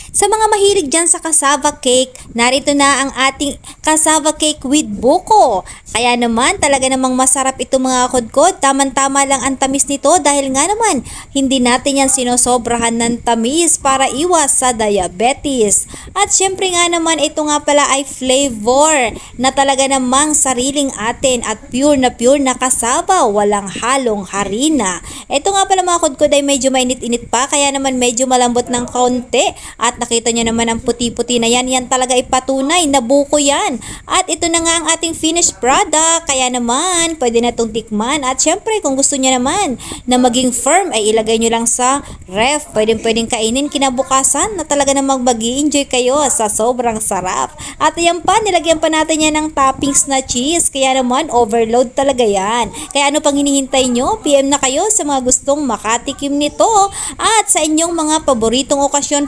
Sa mga mahilig dyan sa cassava cake, narito na ang ating cassava cake with buko. Kaya naman talaga namang masarap ito mga kudkod. Tama-tama lang ang tamis nito dahil nga naman hindi natin yan sinosobrahan ng tamis para iwas sa diabetes. At syempre nga naman ito nga pala ay flavor na talaga namang sariling atin at pure na cassava, walang halong harina. Ito nga pala mga kudkod ay medyo mainit-init pa kaya naman medyo malambot ng kaunti. At nakita nyo naman ang puti-puti na yan. Yan talaga ipatunay na buko yan. At ito na nga ang ating finished product. Kaya naman, pwede na itong tikman. At syempre, kung gusto nyo naman na maging firm, ay ilagay nyo lang sa ref. Pwedeng kainin kinabukasan na talaga namang mag-i-enjoy kayo sa sobrang sarap. At yan pa, nilagyan pa natin yan ng toppings na cheese. Kaya naman, overload talaga yan. Kaya ano pang hinihintay nyo? PM na kayo sa mga gustong makatikim nito. At sa inyong mga paboritong okasyon,